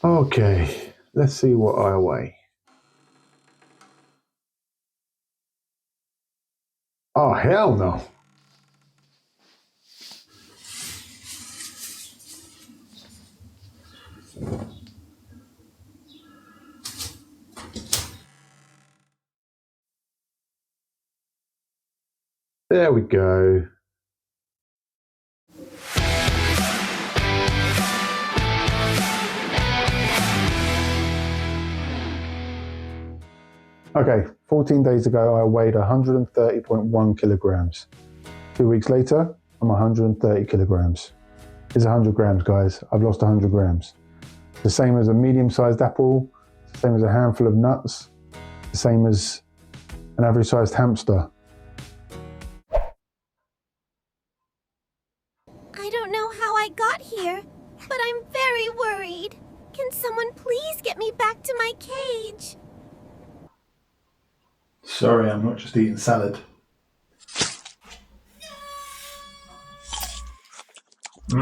Okay, let's see what I weigh. Oh, hell no. There we go. Okay, 14 days ago I weighed 130.1 kilograms. 2 weeks later, I'm 130 kilograms. It's 100 grams, guys. I've lost 100 grams. The same as a medium-sized apple, the same as a handful of nuts, the same as an average-sized hamster. I don't know how I got here, but I'm very worried. Can someone please get me back to my cage? Sorry, I'm not just eating salad. So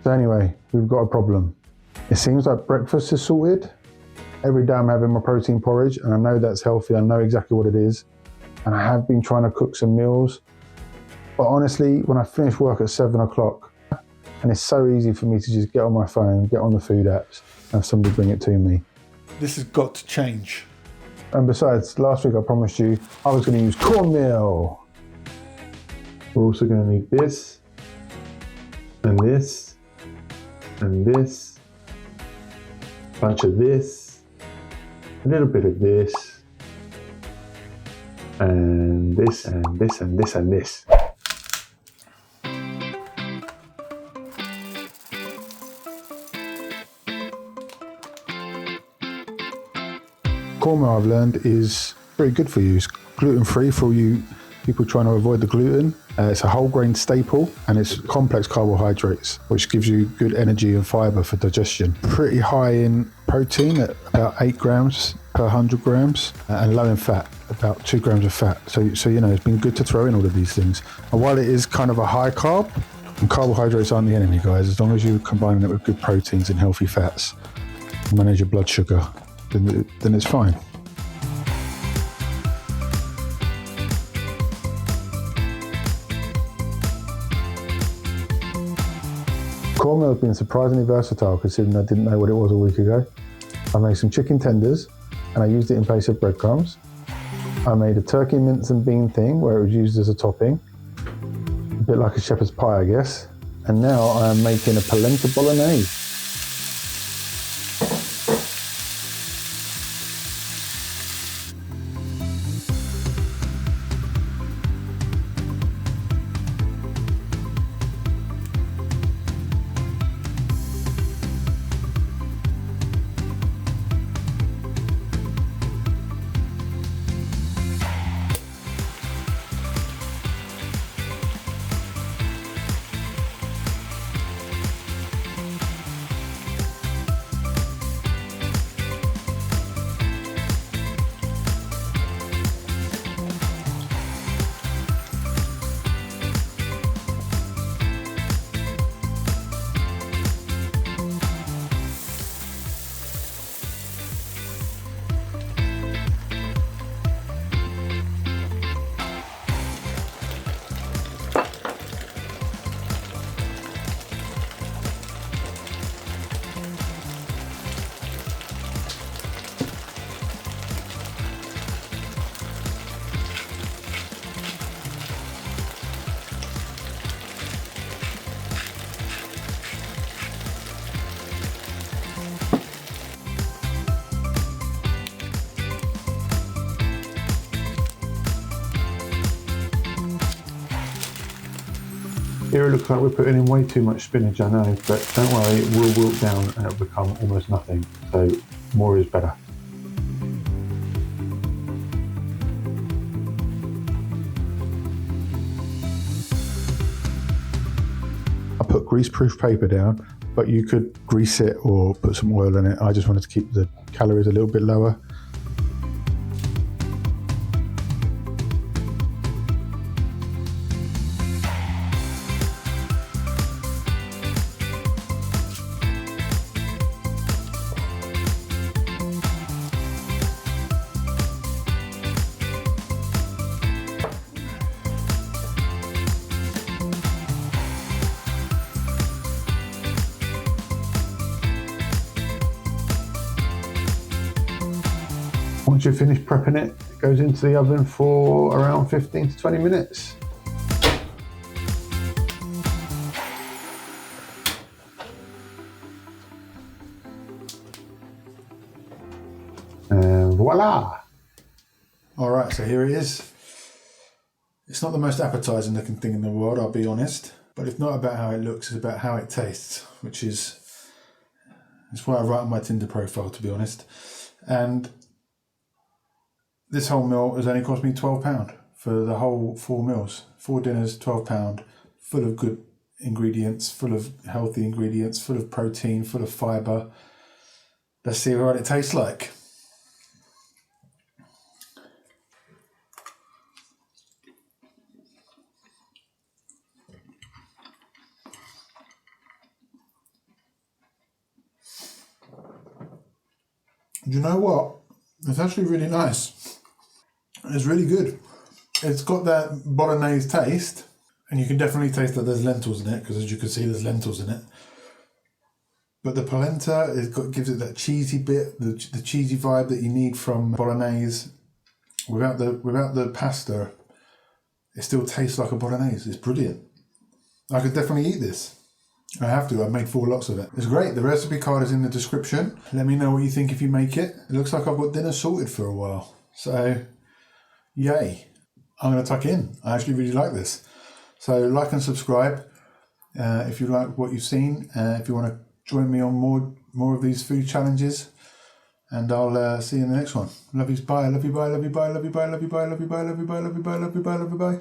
anyway, we've got a problem. It seems like breakfast is sorted. Every day I'm having my protein porridge and I know that's healthy. I know exactly what it is. And I have been trying to cook some meals. But honestly, when I finish work at 7 o'clock, and it's so easy for me to just get on my phone, get on the food apps, and have somebody bring it to me. This has got to change. And besides, last week I promised you I was going to use cornmeal. We're also going to need this, and this, and this, a bunch of this, a little bit of this, and this, and this, and this, and this. Cornmeal, I've learned, is very good for you. It's gluten-free for all you people trying to avoid the gluten. It's a whole grain staple and it's complex carbohydrates, which gives you good energy and fiber for digestion. Pretty high in protein at about 8 grams per 100 grams and low in fat, about 2 grams of fat. So you know, it's been good to throw in all of these things. And while it is kind of a high carb, and carbohydrates aren't the enemy, guys, as long as you combine it with good proteins and healthy fats, manage your blood sugar, then it's fine. Cornmeal has been surprisingly versatile considering I didn't know what it was a week ago. I made some chicken tenders and I used it in place of breadcrumbs. I made a turkey mince and bean thing where it was used as a topping, a bit like a shepherd's pie, I guess. And now I am making a polenta bolognese. Here it looks like we're putting in way too much spinach, I know, but don't worry, it will wilt down and it'll become almost nothing. So more is better. I put grease-proof paper down, but you could grease it or put some oil in it. I just wanted to keep the calories a little bit lower. Once you've finished prepping it, it goes into the oven for around 15 to 20 minutes. And voila! Alright, so here it is. It's not the most appetizing looking thing in the world, I'll be honest. But it's not about how it looks, it's about how it tastes, which is what I write on my Tinder profile, to be honest. And this whole meal has only cost me £12 for the whole 4 meals. 4 dinners, £12, full of good ingredients, full of healthy ingredients, full of protein, full of fibre. Let's see what it tastes like. Do you know what? It's actually really nice. It's really good. It's got that bolognese taste, and you can definitely taste that there's lentils in it, because as you can see, there's lentils in it. But the polenta gives it that cheesy bit, the cheesy vibe that you need from bolognese. Without the pasta, it still tastes like a bolognese. It's brilliant. I could definitely eat this. I have to. I've made 4 lots of it. It's great. The recipe card is in the description. Let me know what you think if you make it. It looks like I've got dinner sorted for a while. So, yay. I'm going to tuck in. I actually really like this. So like and subscribe if you like what you've seen. If you want to join me on more of these food challenges. And I'll see you in the next one. Love you. Bye. Love you. Bye. Love you. Bye. Love you. Bye. Love you. Bye. Love you. Bye. Love you. Bye. Love you. Bye. Love you. Bye. Love you. Bye.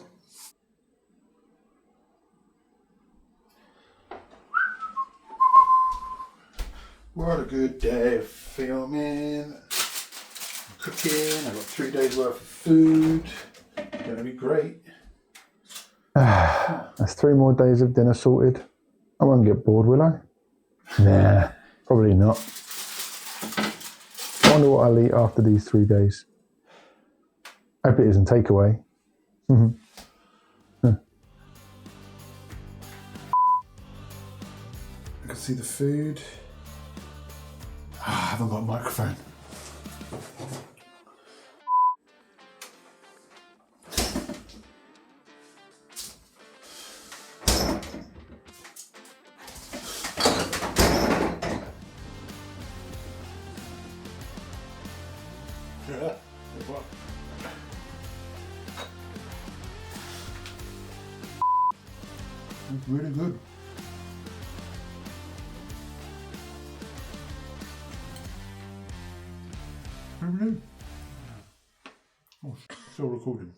What a good day of filming, cooking. I've got 3 days worth of food. Gonna be great. That's 3 more days of dinner sorted. I won't get bored, will I? Nah, probably not. I wonder what I'll eat after these 3 days. Hope it isn't takeaway. I can see the food. I haven't got a microphone. It's really good. Oh, still recording.